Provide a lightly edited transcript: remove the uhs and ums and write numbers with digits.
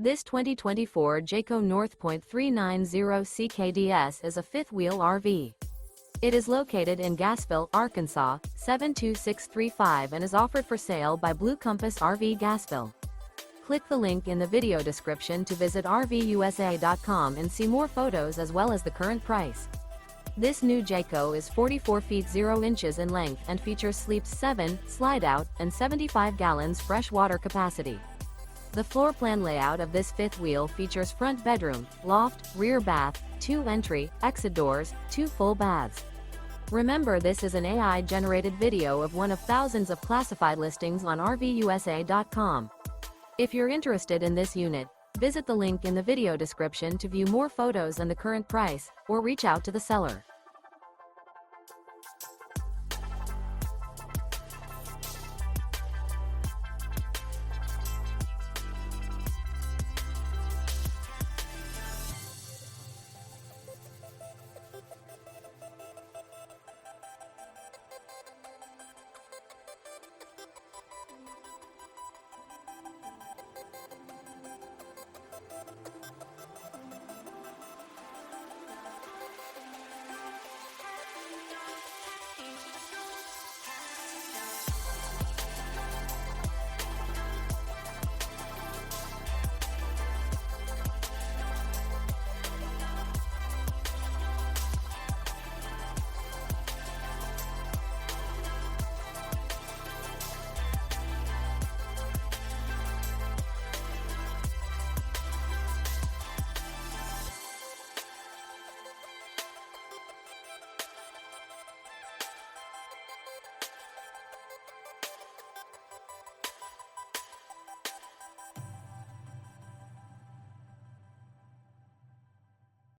This 2024 Jayco North Point 390 CKDS is a fifth-wheel RV. It is located in Gassville, Arkansas, 72635 and is offered for sale by Blue Compass RV Gassville. Click the link in the video description to visit RVUSA.com and see more photos as well as the current price. This new Jayco is 44 feet 0 inches in length and features sleeps 7, slide-out, and 75 gallons fresh water capacity. The floor plan layout of this fifth wheel features front bedroom, loft, rear bath, 2 entry, exit doors, 2 full baths. Remember, this is an AI-generated video of one of thousands of classified listings on RVUSA.com. If you're interested in this unit, visit the link in the video description to view more photos and the current price, or reach out to the seller.